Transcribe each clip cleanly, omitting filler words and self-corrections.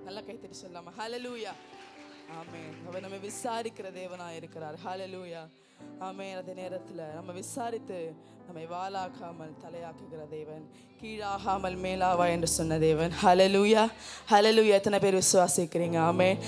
நல்லா கைத்தட்டி சொல்லாமா? ஹல்லேலூயா. ஆமென். அவர் நம்ம விசாரிக்கிற தேவனாய் இருக்கிறார். ஹல்லேலூயா. ஆமென். அதே நேரத்தில் நம்ம விசாரித்து நம்மை வாளாக்காமல் தலையாக்குகிற தேவன், கீழாகாமல் மேலாவா என்று சொன்ன தேவன். ஹல்லேலூயா. ஹல்லேலூயா. எத்தனை பேர் விசுவாசிக்கிறீங்க? ஆமென்.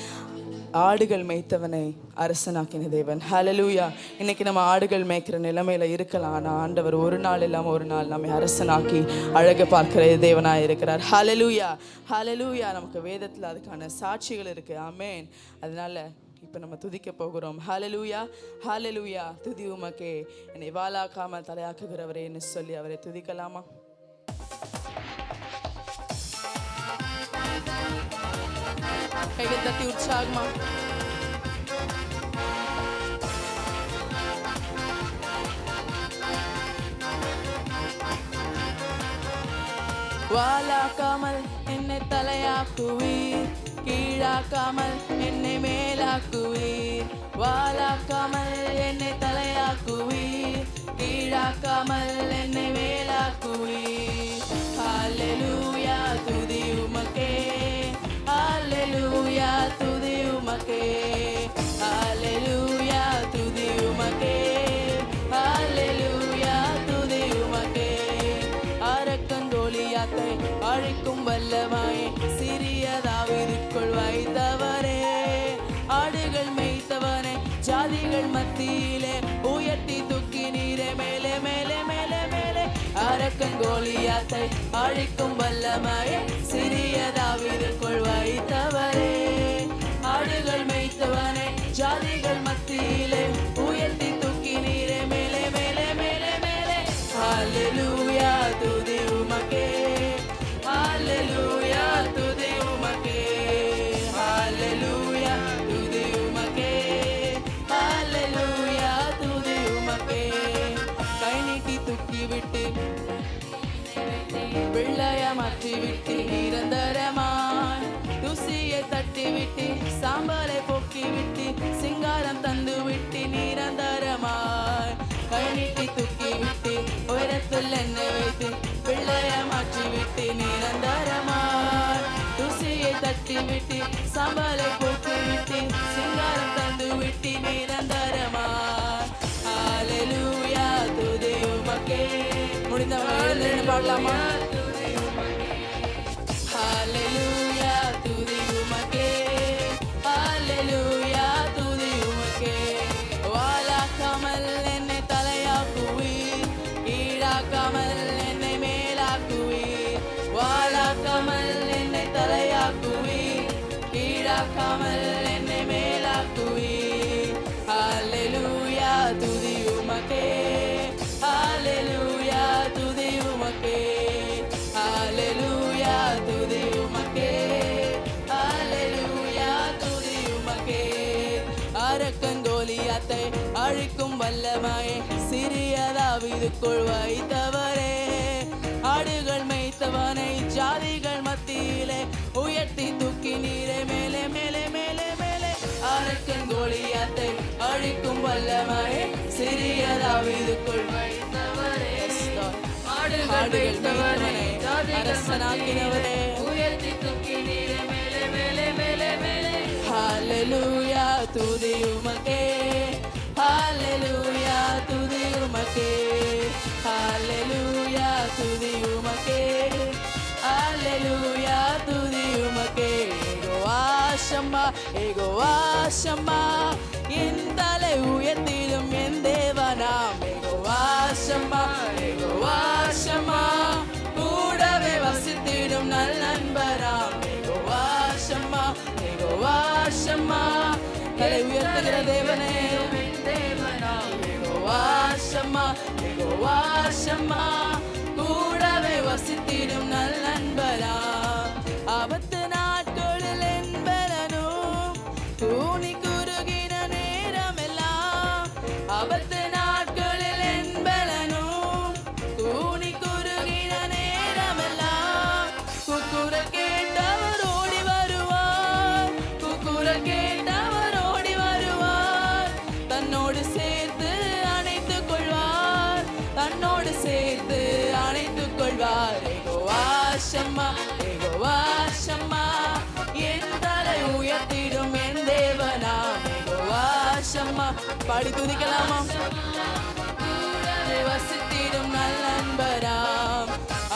ஆடுகள் மேய்த்தவனை அரசனாக்கின தேவன். ஹல்லேலூயா. இன்னைக்கு நம்ம ஆடுகள் மேய்க்கிற நிலைமையில இருக்கலாம். ஆனால் ஆண்டவர் ஒரு நாள் இல்லாமல் ஒரு நாள் நம்மை அரசனாக்கி அழகு பார்க்கிற தேவனாய் இருக்கிறார். ஹல்லேலூயா. ஹல்லேலூயா. நமக்கு வேதத்தில் அதுக்கான சாட்சிகள் இருக்கு. ஆமென். அதனால இப்போ நம்ம துதிக்க போகிறோம். ஹல்லேலூயா. ஹல்லேலூயா. துதி உமக்கே, என்னை வாளாக்காமல் தலையாக்குகிறவரே என்று சொல்லி அவரை துதிக்கலாமா? கைகள் தட்டி உற்சாகமா வாளாக்காமல் என்னை தலையாக்குவீர், கீழாக்காமல் என்னை மேலாக்குவீர். வாளாக்காமல் என்னை தலையாக்குவீர், கீழாக்காமல் என்னை மேலாக்குவீர். ஹல்லேலூயா. துதி உமக்கே. ஹல்லேலூயா. துதி உமக்கே. ஹல்லேலூயா. துதி உமக்கே. ஹல்லேலூயா. துதி உமக்கே. அரக்கன் கோலியாத்தை அழிக்கும் வல்லமாய் சிறிய தாவீதுக்குள் வைத்தவரே, ஆடுகள் மேய்த்தவனே, ஜாதிகள் மத்தியிலே உயர்த்தி தூக்கி நீரே மேலே மேலே மேலே மேலே. அரக்கன் கோலியாத்தை அழிக்கும் வல்லமாய் சிறிய தாவீதுக்குள் வைத்தவரே, ஆடுகள் மேய்த்தவனே, ஜாதிகள் மத்தியிலே உயர்த்தி தூக்கி நீரே மேலே மேலே மேலே மேலே. ஹல்லேலூயா. துதி உமக்கே. ஹல்லேலூயா. துதி உமக்கே. ஹல்லேலூயா. துதி உமக்கே. ஹல்லேலூயா. துதி உமக்கே. கை நீட்டி தூக்கி விட்டு வெள்ளைய மாற்றி விட்டு நிரந்தரமாய் தூசியை தட்டி விட்டு சாம்பலை போக்கி விட்டு சிங்காரம் தந்து விட்டு நிரந்தரமாய் கை நீட்டி தூக்கி விட்டு உயரத்தில் என்னை வைத்து வெள்ளைய மாற்றி விட்டு நிரந்தரமாய் தூசியை தட்டி விட்டு சாம்பலை போக்கி விட்டு சிங்காரம் தந்து விட்டு நிரந்தரமாய். ஹல்லேலூயா. துதி உமக்கே. முடிந்தவர்கள் பாடலாமா? ஹல்லேலூயா. துதி உமக்கே. ஹல்லேலூயா. துதி உமக்கே. வாளாக்காமல் என்னை தலையாக்குவீர், கீழாக்காமல் என்னை மேலாக்குவீர். வாளாக்காமல் என்னை தலையாக்குவீர், கீழாக்காமல் என்னை மேலாக்குவீர். ஹல்லேலூயா. துதி உமக்கே. ஹல்லேலூயா. துதி உமக்கே. ஹல்லேலூயா. துதி உமக்கே. ஹல்லேலூயா. துதி உமக்கே. அரக்கன் கோலியாத்தை அழிக்கும் வல்லமாய் சிறிய தாவீதுக்குள் வைத்தவரே, ஆடுகள் மேய்த்தவனை ஜாதிகள் மத்தியிலே உயர்த்தி தூக்கி நீரே மேலே மேலே மேலே மேலே. அரக்கன் கோலியாத்தை அழிக்கும் வல்லமாய் சிறிய தாவீதுக்குள் வைத்தவரே, ஆடுகள் மேய்த்தவனை அரசனாக்கினவரே, உயர்த்தி தூக்கி நீரே மேலே மேலே மேலே மேலே. ஹல்லேலூயா. துதி உமக்கே. ஹல்லேலூயா. துதி உமக்கே. ஹல்லேலூயா. துதி உமக்கே. ஹல்லேலூயா. துதி உமக்கே. ஏகோவாஷம்மா, ஏகோவாஷம்மா, என் தலை உயர்த்திடும் என் தேவனாம். ஏகோவாஷம்மா, ஏகோவாஷம்மா, கூடவே வசித்திடும் நல் நண்பராம். ஏகோவாஷம்மா, ஏகோவாஷம்மா, தலை உயர்த்துகிற தேவனே தேவனாம். ஏகோவாஷம்மா, ஏகோவாஷம்மா, கூடவே வசித்திடும் நல் நண்பராம். ஆபத்து நாட்களில் என்பதனும் தூணி குறுகின நேரமெல்லாம், ஆபத்து நாட்களில் என்பதனும் தூணி குறுகின நேரமெல்லாம், குக்குர கேட்டவர் ஓடி வருவார், குக்குர கேட்டவர் ஓடி வருவார், தன்னோடு சேர்த்து அணைத்துக் கொள்வார், தன்னோடு சேர்த்து அணைத்துக் கொள்வார். ஏகோவாஷம்மா, பாடி துதிக்கலாமா? வசித்திடும் நல்ல நண்பராம்,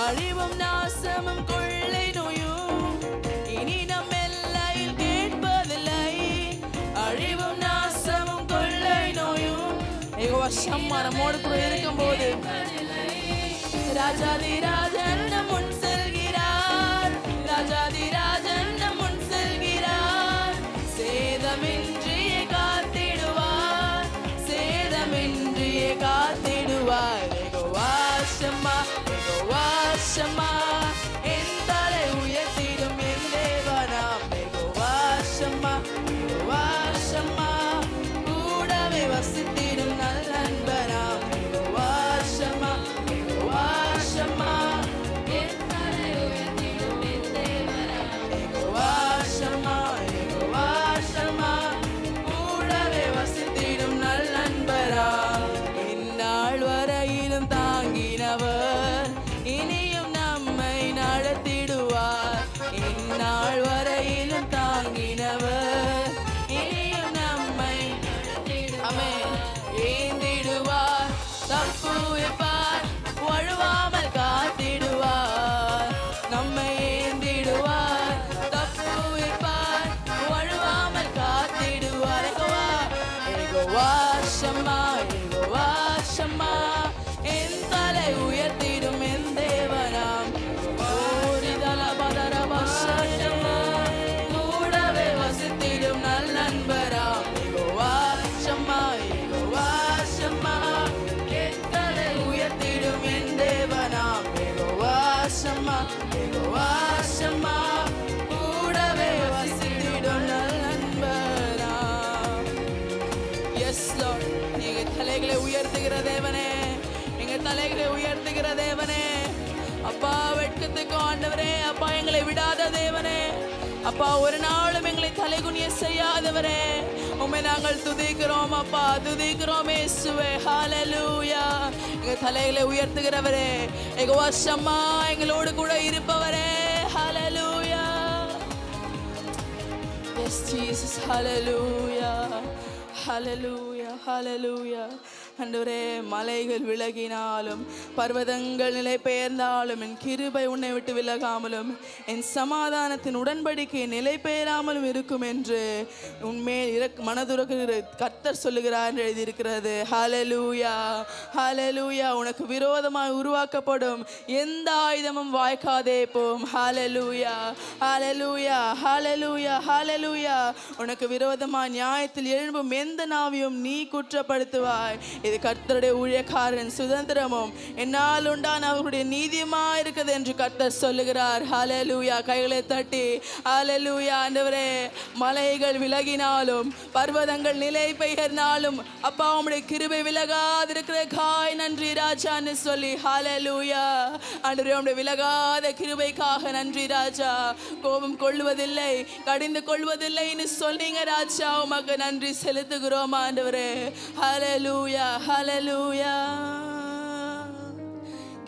அழிவும் நாசமும் கொள்ளை நோயும் இனி நம் எல்லையில் கேட்பதில்லை. அழிவும் நாசமும் கொள்ளை நோயும் யெகோவா ஷம்மா நம்மோடு கூட இருக்கும் போது ராஜாதி ராஜன் நம் முன் செல்கிறார், ராஜாதி ராஜன் நம் முன் செல்கிறார். சேதமின்றியே காத்திடுவார், சேதமின்றியே காத்திடுவார். யெகோவா ஷம்மா, யெகோவா ஷம்மா, என் தலை உயர்த்திடும் என் தேவனாம். யெகோவா ஷம்மா, யெகோவா ஷம்மா, கூடவே வசித்திடும் நல்ல நண்பனாம். யெகோவா ஷம்மா, யெகோவா ஷம்மா, என் தலை உயர்த்திடும் என் தேவனாம். யெகோவா ஷம்மா, யெகோவா ஷம்மா, கூடவே வசித்திடும் நல்ல நண்பராம். இந்நாள் வரையிலும் தாங்கினவர் இனியும் நம்மை நடத்திடுவார். இந்நாள் வரையிலும் தாங்கினவர் இனியும் நம்மை ஆமென் ஏந்திடுவார். தப்புவிப்பார், வழுவாமல் காத்திடுவார். நம்மை ஏந்திடுவார், தப்புவிப்பார், வழுவாமல் காத்திடுவார். யெகோவா, யெகோவா ஷம்மா, யெகோவா ஷம்மா, என் தலை உயர்த்திடும் என் தேவனாம். ஓரிதல பதரப ஷம்மா, கூடவே வசித்திடும் நல்ல நண்பராம். யெகோவா ஷம்மா, யெகோவா ஷம்மா, என் தலை உயர்த்திடும் என் தேவனாம். யெகோவா ஷம்மா, யெகோவா ஷம்மா, கூடவே வசித்திடும் நல்ல நண்பராம். எஸ் லார்ட், நீங்க தலைகளை உயர்த்துகிற தேவனே, நீங்க தலைகளை உயர்த்துகிற தேவனே. அப்பா, வெட்கத்துக்கு ஆண்டவரே, அப்பா எங்களை விடாத தேவனே, அப்பா ஒரு நாளும் எங்களை தலைகுனிய செய்யாதவரே, உம்மை நாங்கள் துதிக்கிறோம் அப்பா, துதிக்கிறோம் இயேசுவே. ஹalleluya. எங்க தலைகளை உயர்த்துகிறவரே, யெகோவா ஷம்மா, எங்களோடு கூட இருப்பவரே. ஹalleluya. Yes Jesus. Hallelujah. Hallelujah. Hallelujah. ஆண்டவரே, மலைகள் விலகினாலும் பர்வதங்கள் நிலை பெயர்ந்தாலும் என் கிருபை உன்னை விட்டு விலகாமலும் என் சமாதானத்தின் உடன்படிக்கை நிலை பெயராமலும் இருக்கும் என்று உன்மேல் மனதுருகிற கர்த்தர் சொல்லுகிறார் என்று எழுதியிருக்கிறது. ஹalleluya, ஹalleluya. உனக்கு விரோதமாய் உருவாக்கப்படும் எந்த ஆயுதமும் வாய்க்காதே போம். ஹalleluya, ஹalleluya, ஹalleluya, ஹalleluya. உனக்கு விரோதமாய் நியாயத்தில் எழும்பும் எந்த நாவையும் நீ குற்றப்படுத்துவாய். இது கர்த்தருடைய ஊழியக்காரன் சுதந்திரமும் என்னால் உண்டான அவருடைய நீதியுமா இருக்குது என்று கர்த்தர் சொல்லுகிறார். ஹalleluya. கைகளை தட்டி ஹalleluya. ஆண்டவரே, மலைகள் விலகினாலும் பர்வதங்கள் நிலை பெயர்ந்தாலும் அப்பா உம்முடைய கிருபை விலகாதிருக்கிற காய் நன்றி ராஜான்னு சொல்லி ஹalleluya. ஆண்டவரே, உம்முடைய விலகாத கிருபைக்காக நன்றி ராஜா. கோபம் கொள்வதில்லை, கடிந்து கொள்வதில்லைன்னு சொன்னீங்க ராஜா, உமக்கு நன்றி செலுத்துகிறோம் ஆண்டவரே. ஹalleluya, ஹalleluya.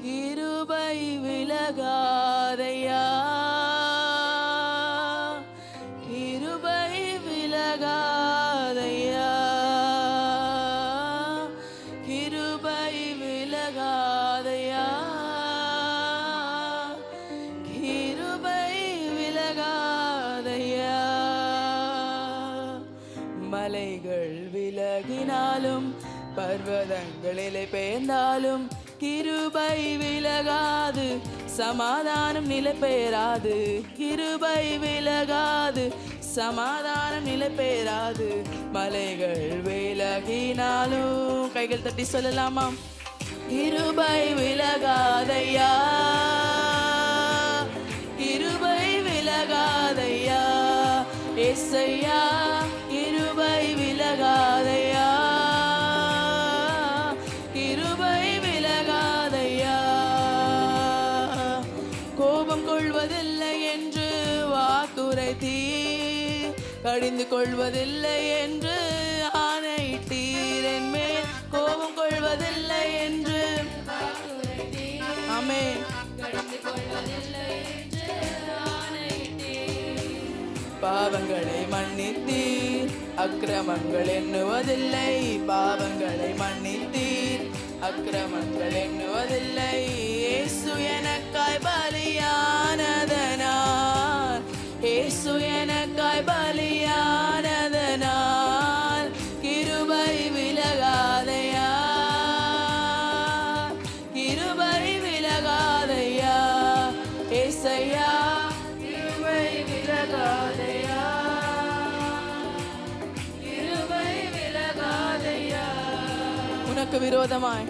கிருபை விலகாதையா, கிருபை விலகாதையா, கிருபை விலகாதையா, கிருபை விலகாதையா. மலைகள் விலகினாலும் பர்வதங்களிலே பெயர்ந்தாலும் கிருபை விலகாது, சமாதானம் நிலை பெயராது. கிருபை விலகாது, சமாதானம் நிலை பெயராது. மலைகள் விலகினாலும் கைகள் தட்டி சொல்லலாமா? கிருபை விலகாதையா, கிருபை விலகாதையா. ஏசையா, கிருபை விலகாதையா, கிருபை விலகாதையா. கோபம் கொள்வதில்லை என்று வாக்குரைத்தீர், கடிந்து கொள்வதில்லை என்று ஆணையிட்டீர். என் மேல் கோபம் கொள்வதில்லை என்று ஆமென், பாவங்களை மன்னித்தீர், அக்கிரமங்கள் எண்ணுவதில்லை. பாவங்களை மன்னித்தீர், அக்கிரமங்கள் எண்ணுவதில்லை. இயேசு எனக்காய் பலியானதனால், இயேசு எனக்காய் பலியானதனால் கிருபை விலகாதையா, கிருபை விலகாதையா. ஏசையா கிருபை விலகாதையா, கிருபை விலகாதையா. உனக்கு விரோதமாய்,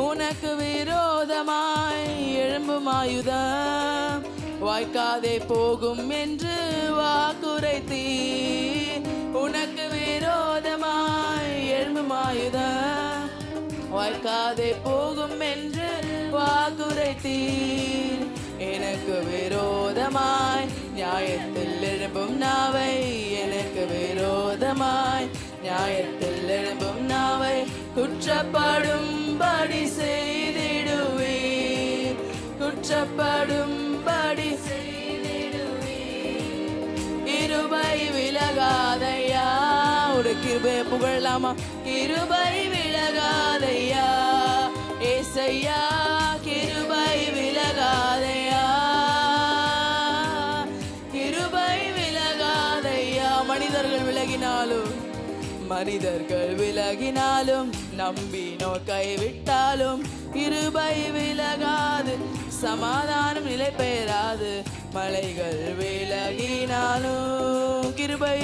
உனக்கு விரோதமாய் எழும்பும் ஆயுதம் வாய்க்காதே போகும் என்று வாக்குரைத்தீர். உனக்கு விரோதமாய் எழும்பும் ஆயுதம் வாய்க்காதே போகும் என்று வாக்குரைத்தீர். எனக்கு விரோதமாய் நியாயத்தில் எழும்பும் நாவை, எனக்கு விரோதமாய் நியாயத்தில் எழும்பும் நாவை குற்றப்படும்படி செய்திடுவீர், குற்றப்படும்படி செய்திடுவீர். கிருபை விலகாதையா, ஒரு கிருபையை புகழலாமா? கிருபை விலகாதையா, ஏசையா கிருபை விலகாதையா, கிருபை விலகாதையா. மனிதர்கள் விலகினாலும், மனிதர்கள் விலகினாலும், நம்பினோர் கைவிட்டாலும் கிருபை விலகாது, சமாதானம் நிலை பெறாது. மலைகள் விலகினாலும் கிருபை,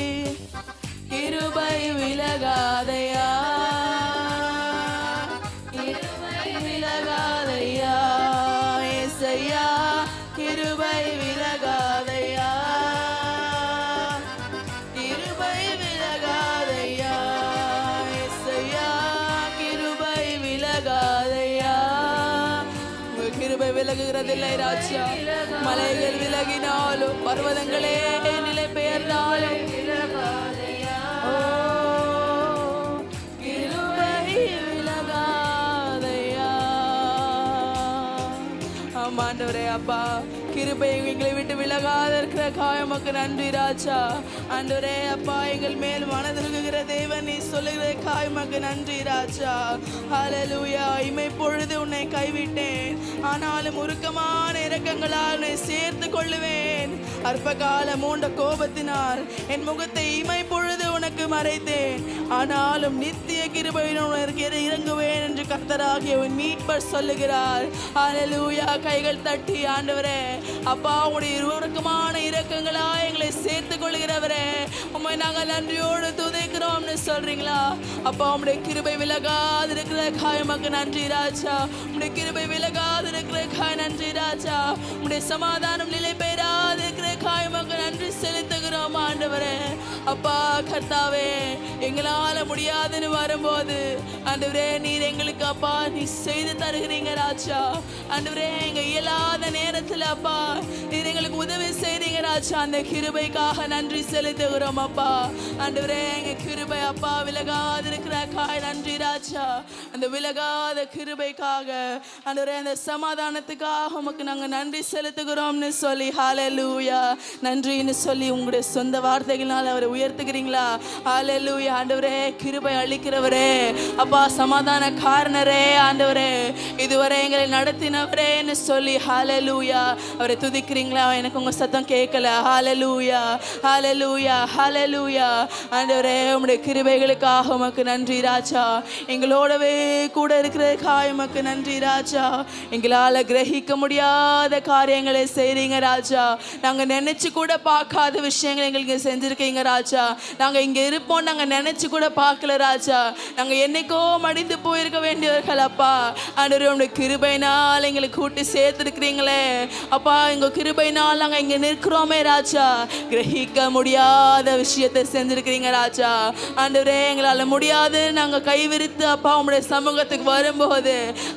கிருபை விலகாதையா, கிருபை விலகாதையா. ஏசையா கிருபை விலகாதையா, கிருபை விலகாதையா. ஏசையா கிருபை விலகாதையா. உங்கள் கிருபை விலகுகிறதில்லை ராஜா. மலைகள் விலகினாலும், பர்வதங்களே நிலை பெயர்ந்தாலும் ஓ கிருபை விலகாதையா. ஆண்டவரே அப்பா, கிருபை எங்களை விட்டு விலகாத இருக்கிற காயமக்கு நன்றி ராஜா. ஆண்டவரே அப்பா, எங்கள் மேல் மனதிருக்கிற தேவன் நீ சொல்லுகிற காயமக்கு நன்றி ராஜா. ஹல்லேலூயா. இமை பொழுது உன்னை கைவிட்டேன், ஆனாலும் உருக்கமான இரக்கங்களால் உன்னை சேர்த்து கொள்ளுவேன். அற்ப கால மூண்ட கோபத்தினால் என் முகத்தை இமை பொழுது உனக்கு மறைத்தேன், ஆனாலும் நித்திய கிருபையினால் உனக்கு இறங்குவேன் என்று கர்த்தராகிய உன் மீட்பர் சொல்லுகிறார். ஹல்லேலூயா. கைகள் தட்டி ஆண்டவரே அப்பா, உடைய உருக்கமான இரக்கங்களா எங்களை சேர்த்து கொள்கிறவரே, உம்மை நாங்கள் நன்றியோடு துதிக்கிறோம்னு சொல்றீங்களா அப்பா? உம்முடைய கிருபை விலகாது இருக்கிற காயமக்கு நன்றி ராஜா. உம்முடைய கிருபை விலகாது இருக்கிற காய் நன்றி ராஜா. உம்முடைய சமாதானம் நிலை பெறாது இருக்கிற காயமக்கு நன்றி செலுத்துகிறோம் ஆண்டவரே. அப்பா கர்த்தாவே, எங்களால முடியாதுன்னு வரும்போது ஆண்டவரே நீர் எங்களுக்கு அப்பா நீ செய்து தருகிறீங்க ராஜா. ஆண்டவரே எங்க இயலாத நேரத்தில் அப்பா நீர் எங்களுக்கு உதவி செய்றீங்க ராஜா. அந்த கிருபைக்காக நன்றி செலுத்துகிறோம் அப்பா. ஆண்டவரே எங்க கிருபை அப்பா விலகாது இருக்கிற காய் நன்றி ராஜா. அந்த விலகாத கிருபைக்காக ஆண்டவரே, அந்த சமாதானத்துக்காக உமக்கு நாங்க நன்றி செலுத்துகிறோம்னு சொல்லி ஹல்லேலூயா நன்றின்னு சொல்லி உங்களுடைய சொந்த வார்த்தைகளால் அவரை உயர்த்துகிறீங்களா? ஹல்லேலூயா. ஆண்டவரே கிருபை அளிக்கிறவரே அப்பா, சமாதான காரணரே ஆண்டவரே, இதுவரை எங்களை நடத்தினவரேன்னு சொல்லி ஹல்லேலூயா அவரை துதிக்கிறீங்களா? எனக்கு உங்க சத்தம் கேட்கல. ஹல்லேலூயா ஹல்லேலூயா ஹல்லேலூயா. ஆண்டவரே உம்முடைய கிருபைகளுக்காக உமக்கு நன்றி ராஜா. எங்களோடவே கூட இருக்கிறதுக்காக உமக்கு நன்றி ராஜா. எங்களால் கிரகிக்க முடியாத காரியங்களை செய்றீங்க ராஜா. நாங்கள் நினைச்சு கூட பார்க்காத விஷயங்களை எங்களுக்கு செஞ்சிருக்கீங்க ராஜா. நாங்கள் இங்கே இருப்போம் நாங்கள் நினைச்சு கூட பார்க்கல ராஜா. நாங்கள் என்னைக்கோ மடிந்து போயிருக்க வேண்டியவர்கள் அப்பா. ஆண்டவரே உம்முடைய கிருபையினால் எங்களை கூட்டி சேர்த்துருக்கிறீங்களே அப்பா. எங்கள் கிருபையினால் நாங்கள் இங்கே நிற்கிறோமே ராஜா. கிரகிக்க முடியாத விஷயத்தை செஞ்சிருக்கிறீங்க ராஜா. ஆண்டவரே எங்களால் முடியாது நாங்கள் கைவிரித்து அப்பா உம்முடைய சமூகத்துக்கு வரும்போது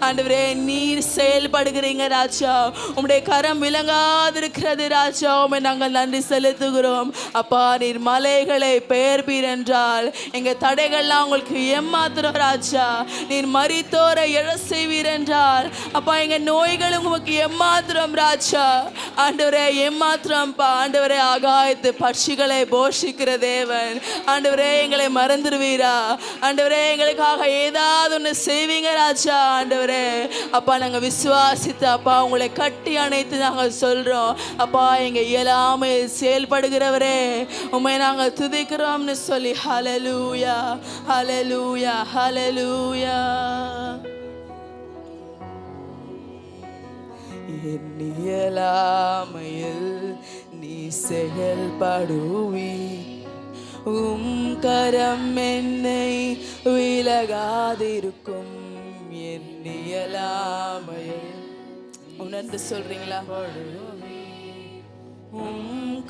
ஆண்டவரே நீர் செயல்படுகிறீங்க ராஜா. உம்முடைய கரம் விளங்காது இருக்கிறது ராஜா. உம்மை நாங்கள் நன்றி செலுத்துகிறோம் அப்பா. நீர் மலைகளை பெயர்ப்பீர் என்றால் எங்க தடைகள்லாம் உங்களுக்கு ஏமாத்துறோம் ராஜா. நீர் மரித்தோரை எழ செய்வீர் என்றால் அப்பா எங்க நோய்களும் உமக்கு ஏமாத்திரம் ராஜா. ஆண்டவரே ஏமாத்திரம் தான்ப்பா ஆண்டவரே ஆகாயத்து பட்சிகளை போஷிக்கிற தேவன். ஆண்டவரே எங்களை மறந்துடுவீரா? ஆண்டவரே எங்களுக்காக ஏதாவது ஒன்று செய்வீங்க ராஜா. ஆண்டவரே அப்பா நாங்கள் விசுவாசித்து அப்பா உங்களை கட்டி அணைத்து நாங்கள் சொல்கிறோம். அப்பா எங்கள் இயலாமை செயல்படுகிறவரே உண்மை நாங்கள் துதிக்கிறோம்னு சொல்லி ஹல்லேலூயா ஹல்லேலூயா ஹல்லேலூயா. என் இயலாமையில் நீ செயல்படுவி, கரம் என்னை விலகாதிருக்கும். என் இயலாமையில் உணர்ந்து சொல்றீங்களா?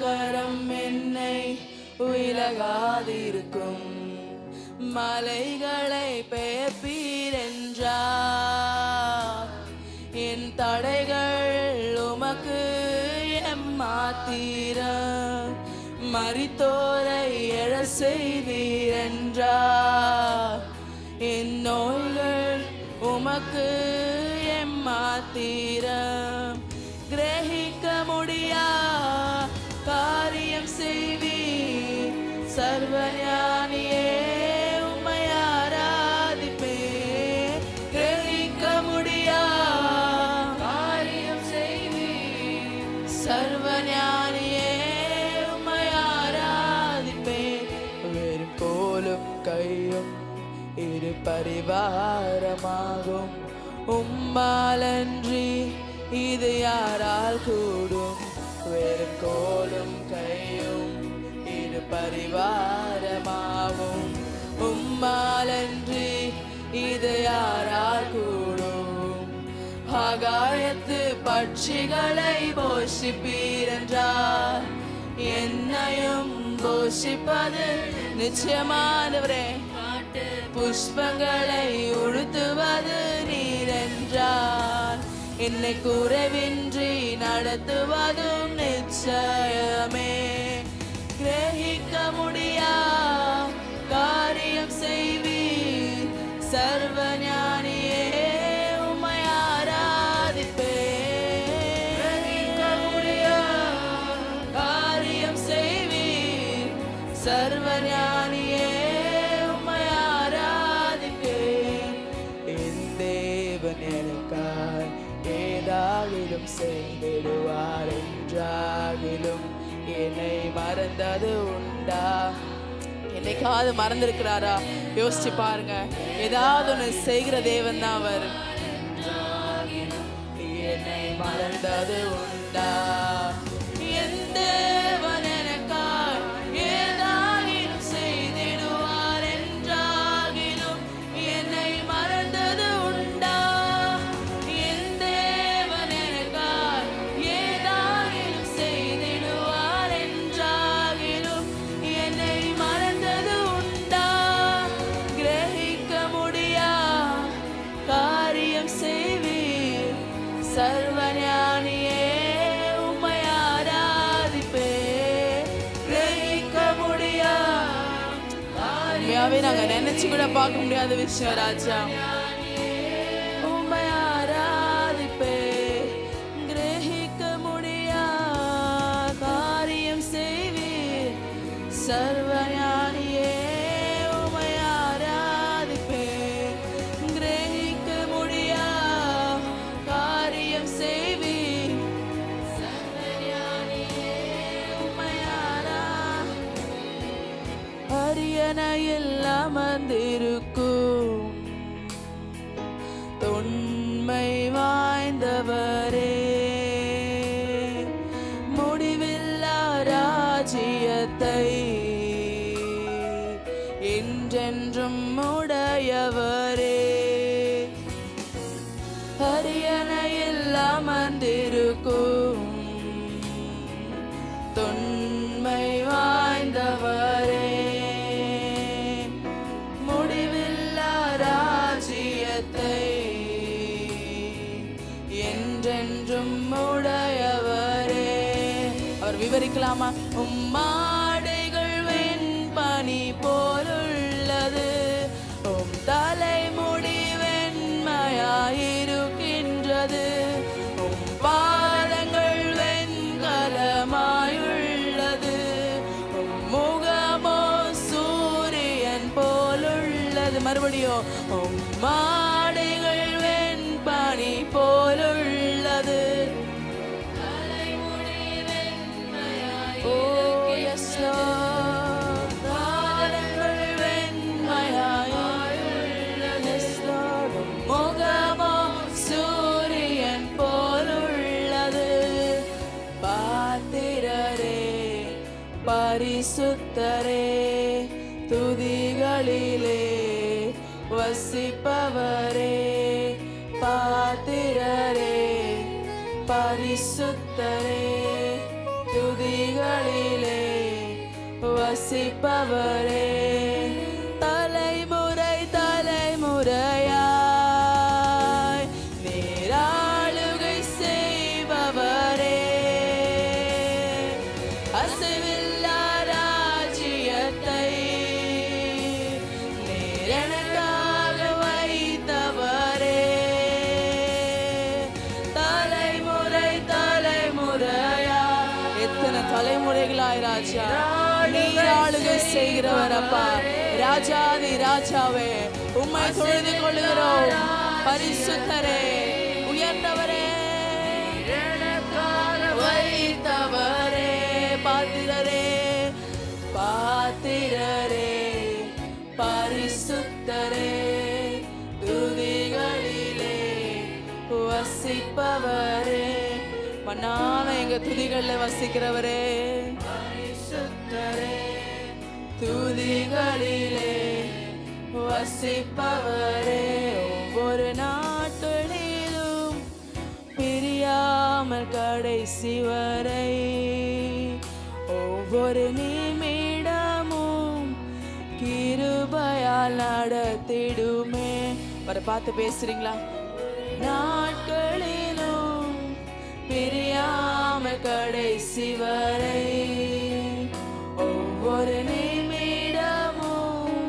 கரம் என்னை விலகாதிருக்கும். மலைகளை பெயர்ப்பீரென்றார், என் தடைகள் உமக்கு எம்மாத்திரம். மரித்தோரை எழ செய்தீரென்றார், என் நோய்கள் உமக்கு எம்மாத்திரம். கிரகிக்க முடியா காரியம் செய்வீர், சர்வஞானியே உம்மை ஆராதிப்பேன். கிரகிக்க முடியா காரியம் செய்வீர், சர்வஞானியே உம்மை ஆராதிப்பேன். வெறும் கோலும் கையும் இரு பரிவாரமாகும், உம்மாலன்றி இது யாரால் கூடும். வெறும் கோலும் கையும் இரு பரிவாரமாகும், உம்மாலன்றி இது யாரால் கூடும். ஆகாயத்து பட்சிகளை போஷிப்பீரென்றார், என்னையும் போஷிப்பது நிச்சயமானவரே. புஷ்பங்களை உடுத்துவது நீரென்றார், என்னை குறைவின்றி நடத்துவதும் நிச்சயமே. கிரகிக்க முடியா காரியம் செய்வீர், சர்வஞானியே உம்மை ஆராதிப்பேன். கிரகிக்க முடியா காரியம் செய்வீர், சர்வஞானியே உம்மை ஆராதிப்பேன். என் தேவன் எனக்காய் ஏதாகிலும் செய்திடுவார் என்றாகிலும் என்னை மறந்தது உண்டா? என்னைக்காவது மறந்துருக்கிறாரா? யோசிச்சு பாருங்க. ஏதாவது ஒன்று செய்கிற தேவன் தான் அவர். என்னை மறந்தது உண்டா? என் தேவன் எனக்காய் ஏதாகிலும் செய்திடுவார் என்றாகிலும் என்னை மறந்தது உண்டா? என் தேவன் எனக்காய் ஏதாகிலும் செய்திடுவார் என்றாகிலும் என்னை மறந்தது உண்டா? கிரகிக்க முடியா காரியம் செய்வீர், சர்வஞானியே உம்மை ஆராதிப்பேன். கிரகிக்க முடியா காரியமே நாங்க நினைச்சு கூட பார்க்க முடியாத விஷயம் ராஜா. உம்மை ஆராதிப்பேன். கிரகிக்க முடியா காரியம் செய்வீர், சர்வஞானியே உம்மை ஆராதிப்பேன். கிரகிக்க முடியா காரியம் செய்வீர், சர்வஞானியே உம்மை அரியணையில் அமர்ந்திருக்கும் தொன்மை வாய்ந்தவரே, முடிவில்லா ராஜ்யத்தை என்றென்றும் உடையவரே. அரியணையில் அமர்ந்திருக்கும் தொன்மை வாய்ந்தவரே, முடிவில்லா ராஜ்யத்தை என்றென்றும் உடையவரே. அவர் விவரிக்கலாமா? உம்மாடைகள் வெண்பனி போலுள்ளது, உம் தலைமுடி வெண்மையாயிருக்கின்றது, உம் பாதங்கள் வெண்கலமாயுள்ளது, மறுபடியும் மாடைகள் வெண்பனி போலுள்ளது. Oh yes Lord, பாதங்கள் வெண்மையாயுள்ளது. Yes Lord, முகமோ சூரியன் போலுள்ளது. பாத்திரரே பரிசுத்தரே துதிகளிலே வசிப்பவரே. பாத்திரரே பரிசுத்தரே துதிகளிலே வசிப்பவரே. தலைமுறை தலைமுறையாய் நீராளுகை செய்பவரே. அசைவில்லா ராஜ்யத்தை நீர் எனக்காக வைத்தவரே. தலைமுறை தலைமுறையா எத்தனை தலைமுறைகளாய் ராஜா நீர் ஆளுகை செய்கிறவர். அப்பா ராஜாதி ராஜாவே உம்மை தொழுது கொள்கிறோம். பரிசுத்தரே உயர்ந்தவரே வைத்தவரே. பாத்திரரே பாத்திரரே பரிசுத்தரே துதிகளிலே வசிப்பவரே. மன்னான எங்க துதிகள்ல வசிக்கிறவரே. பரிசுத்தரே துதிகளிலே வசிப்பவரே. ஒவ்வொரு நாட்களிலும் பிரியாமல் கடைசி வரை ஒவ்வொரு நிமிடமும் கிருபையால் நடத்திடுமே. வர பார்த்து பேசுறீங்களா? நாட்களிலும் பிரியாமல் கடைசி வரை ஒவ்வொரு நிமிடமும்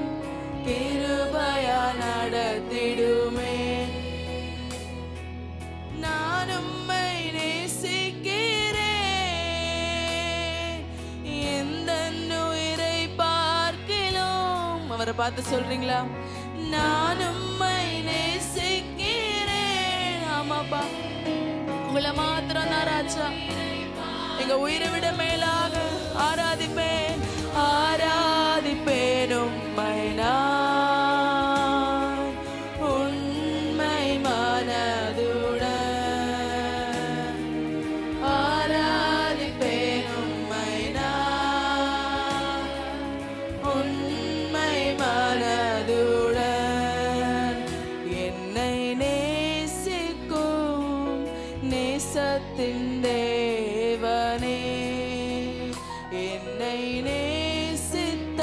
கிருபையால் நடத்திடுமே. நான் உம்மை நேசிக்கிறேன் எந்த உயிரை பார்க்கிலும். அவரை பார்த்து சொல்றீங்களா? நான் உம்மை நேசிக்கிறேன். ஆமாப்பா உங்களை மாத்திரம் தான் ராஜா. எங்க உயிரை விட மேலாக ஆராதிப்பேன் ஆராதிப்பேன் உம்மை நான் உண்மை மனதுடன். ஆராதிப்பேன் உம்மை நான் உண்மை மனதுடன். என்னை நேசிக்கும் நேசத்தின் தேவனே, என்னை நேசித்த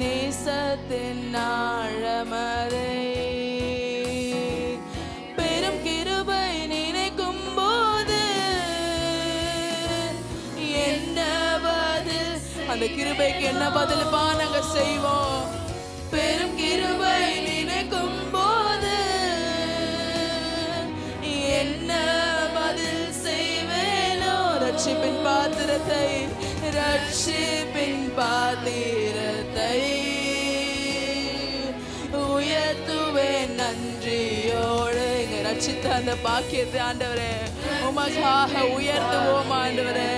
நேசத்தின் ஆழமதை பெரும் கிருபை நினைக்கும் போது என்ன பதில்? அந்த கிருபைக்கு என்ன பதில்ப்பா நாங்க செய்வோம்? பெரும் கிருபை நினைக்கும் போது என்ன பதில் செய்வேனோ? ரட்சிப்பின் பாத்திரத்தை ரட்சிப்பின் பாத்திரத்தை உயர்த்துவேன் நன்றியோடு. எங்க ரட்சித்த அந்த பாக்கியத்தை ஆண்டவரே உமக்காக உயர்த்துவோம் ஆண்டவரே.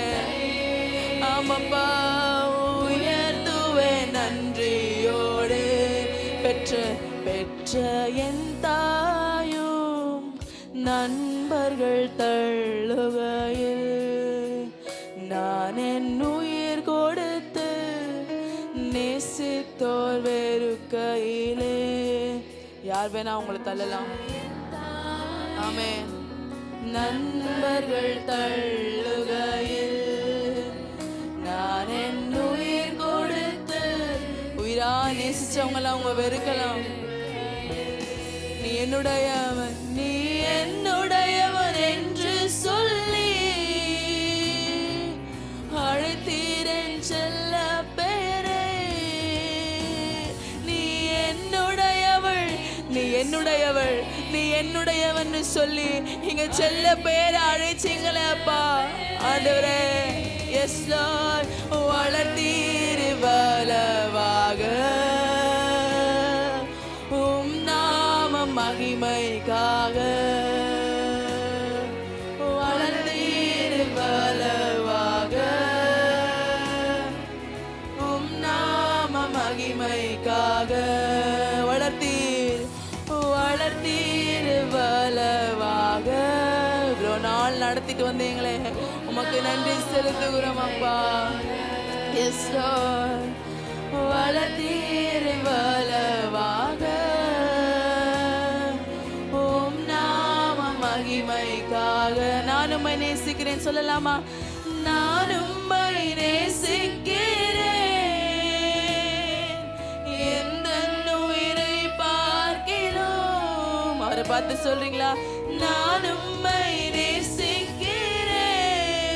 ஆமாப்பா உயர்த்துவேன் நன்றியோடு. பெற்ற பெற்ற என் தாயும் நண்பர்கள் தள்ளுகையில் நான் என் உயிர் கொடுத்து நேசித்தோர் வெறுக்கையிலே. யார் வேணா உங்களை தள்ளலாம். ஆமென். நண்பர்கள் தள்ளுகையில் நான் என் உயிர் கொடுத்து உயிரா நேசிச்சவங்களாம் அவங்க வெறுக்கலாம். நீ என்னுடையவன் நீ என்னுடையவன் என்று சொல்லி அழைத்தீரன் செல்ல பெயரை. நீ என்னுடையவள் நீ என்னுடையவள் நீ என்னுடையவன் சொல்லி இங்க செல்ல பேரை அழைச்சிங்களே அப்பா ஆண்டவரே. எஸ் லார்ட் வளர்த்தீர் வலவாக மகிமைக்காக வளர்த்தீர் வளர்த்தீர் வளவாக. இவ்வளோ நாள் நடத்திட்டு வந்தீங்களே, உமக்கு நன்றி செலுத்துகிறோம் அப்பா. S Lord, வளர்த்தீர் வளவாக. உம் நாம மகிமைக்காக. நான் உம்மை நேசிக்கிறேன் சொல்லலாமா? நான் உம்மை நேசிக்கிறேன், எந்த உயிரை பார்க்கிறோம். அவரை பார்த்து சொல்றீங்களா? நான் உம்மை நேசிக்கிறேன்,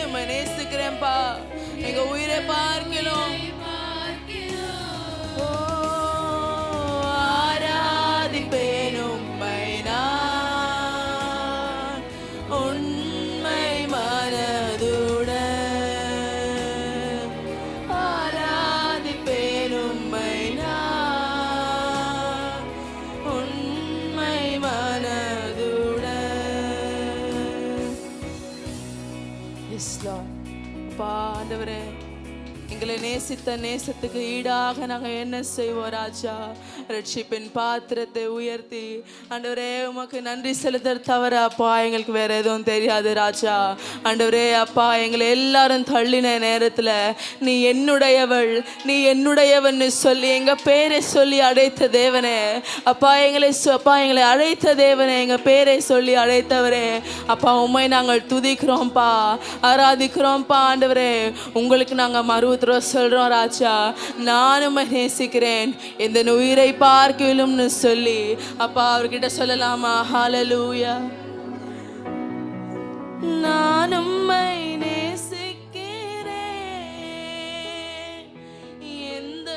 உம்மை நேசிக்கிறேன்ப்பா, எங்க உயிரை பார்க்கிறோம். ஆராதிப்பேன் உம்மை நான் உண்மை மனதுடன். ஆராதிப்பேன் உம்மை நான் உண்மை மனதுடன். Yes lord. அப்பா ஆண்டவரே, எங்களை நேசித்த நேசத்துக்கு ஈடாக நாங்கள் என்ன செய்வோம் ராஜா? ரட்சிப்பின் பாத்திரத்தை உயர்த்தி ஆண்டவரே உமக்கு நன்றி செலுத்த தவிர அப்பா எங்களுக்கு வேற எதுவும் தெரியாது ராஜா. ஆண்டவரே அப்பா, எங்களை எல்லாரும் தள்ளின நேரத்தில் நீ என்னுடையவள், நீ என்னுடையவன் சொல்லி எங்கள் பேரை சொல்லி அழைத்த தேவனே அப்பா, எங்களை அழைத்த தேவனே, எங்கள் பேரை சொல்லி அழைத்தவரே அப்பா, உம்மை நாங்கள் துதிக்கிறோம்ப்பா, ஆராதிக்கிறோம்ப்பா. ஆண்டவரே, உங்களுக்கு நாங்கள் மறுத்துறோம் சொல்றோம் ராஜா. நானும் நேசிக்கிறேன், இந்த உயிரை பார்க்கலும்னு சொல்லி அப்பா அவர்கிட்ட சொல்லலாமா? ஹல்லேலூயா. நானும் நேசிக்கிறேன், எந்த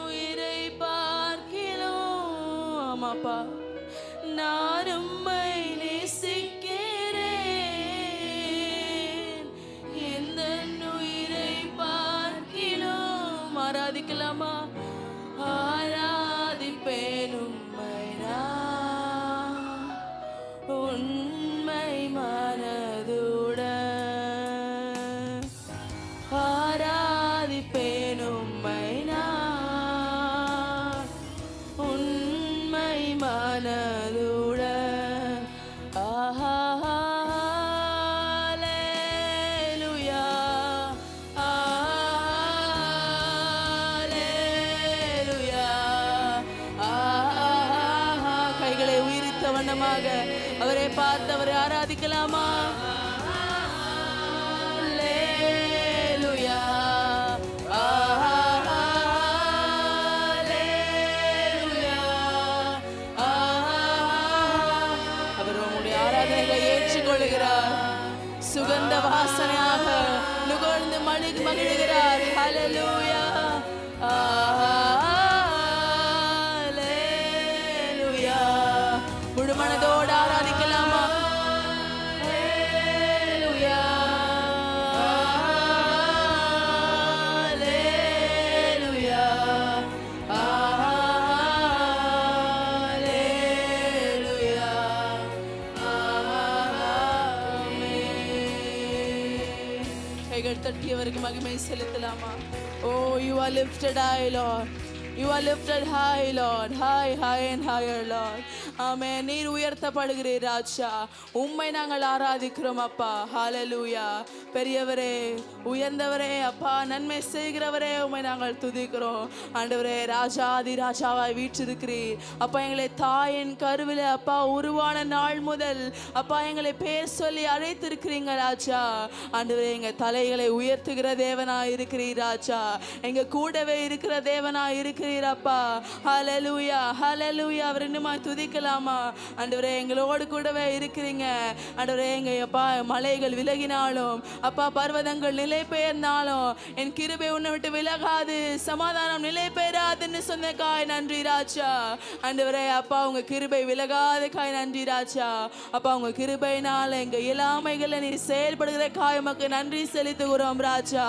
உயிரை பார்க்கலும். ஆமாப்பா, நானும் நேசிக்கிறேன், எந்த உயிரை பார்க்கலும். ஆராதிக்கலாமா? ஆராதிப்பேன் உம்மை நான் உண்மை மனதுடன். ஆராதிப்பேன் உம்மை நான் உண்மை மனதுடன். ஆஹா அவரை பார்த்து அவரை ஆராதிக்கலாமா? அல்லேலூயா, அல்லேலூயா. அவர் உம்முடைய ஆராதனைகளை ஏற்றுக்கொள்கிறார், சுகந்த வாசனையாக நுகர்ந்து மகிழ்கிறார். ஹல்லேலூயா, மனதோடு ஆராதிக்கலாமா? அல்லேலூயா, அல்லேலூயா, அல்லேலூயா. கைகள் தட்டியவருக்கு மகிமை செலுத்தலாமா? ஓ, you are lifted high, Lord. You are lifted high, Lord. High, high and higher, Lord. Amen. நீர் உயர்த்தப்படுகிறீர் ராஜா. உம்மை நாங்கள் ஆராதிக்கிறோம் அப்பா. ஹல்லேலூயா. பெரியவரே, உயர்ந்தவரே அப்பா, நன்மை செய்கிறவரே, உம்மை நாங்கள் துதிக்கிறோம். ஆண்டவரே, ராஜாதி ராஜாவாய் வீற்றிருக்கிறீர் அப்பா. எங்களை தாயின் கருவில அப்பா உருவான நாள் முதல் அப்பா எங்களை பேர் சொல்லி அழைத்திருக்கிறீங்க ராஜா. ஆண்டவரே, எங்க தலைகளை உயர்த்துகிற தேவனாய் இருக்கிறீர் ராஜா. எங்க கூடவே இருக்கிற தேவனாய் இருக்கிறீர் அப்பா. ஹல்லேலூயா, ஹல்லேலூயா. அவர் இன்னுமாய் துதிக்கலாமா? ஆண்டவரே, எங்களோடு கூடவே இருக்கிறீங்க ஆண்டவரே. எங்க அப்பா மலைகள் விலகினாலும் அப்பா பர்வதங்கள் நிலை பெயர்ந்தாலும் என் கிருபை உன்னை விட்டு விலகாது, சமாதானம் நிலை பெயராதுன்னு சொன்ன காய் நன்றி ராஜா. ஆண்டவரே அப்பா, உங்க கிருபை விலகாத காய் நன்றி ராஜா. அப்பா, உங்க கிருபையினால எங்க இயலாமைகளை நீ செயல்படுகிற காய் உமக்கு நன்றி செலுத்துகிறோம் ராஜா.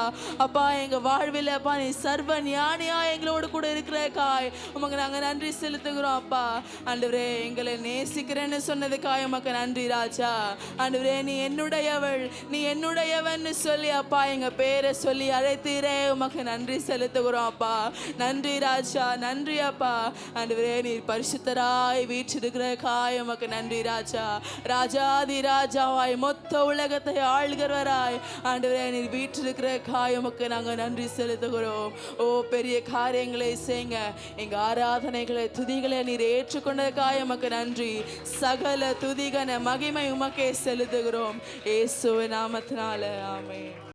அப்பா, எங்க வாழ்வில் அப்பா நீ சர்வ ஞானியா எங்களோடு கூட இருக்கிறக்காய் உமக்கு நாங்க நன்றி செலுத்துகிறோம் அப்பா. ஆண்டவரே எங்களை நேசிக்கிறேன்னு சொன்னதுக்காய் உமக்கு நன்றி ராஜா. ஆண்டவரே நீ என்னுடையவள், நீ என்னுடையவன்னு சொல்லி அப்பா எங்க பேரை சொல்லி அழைத்தீரே, உமக்கு நன்றி செலுத்துகிறோம் அப்பா. நன்றி ராஜா, நன்றி அப்பா. ஆண்டவரே நீர் பரிசுத்தராய் வீற்றிருக்கிறக்காய் உமக்கு நன்றி ராஜா. ராஜாதி ராஜாவாய் மொத்த உலகத்தை ஆள்கிறவராய் ஆண்டவரே நீர் வீற்றிருக்கிறக்காய் உமக்கு நாங்க நன்றி செலுத்துகிறோம். ஓ பெரிய காரியங்களை செய்யுங்க. எங்க ஆராதனைகளை துதிகளை நீர் ஏற்றுக்கொண்டதுக்காய் உமக்கு நன்றி. சகல துதிகன மகிமை உமக்கே செலுத்துகிறோம் இயேசுவின் நாமத்தினால. ஆமென்.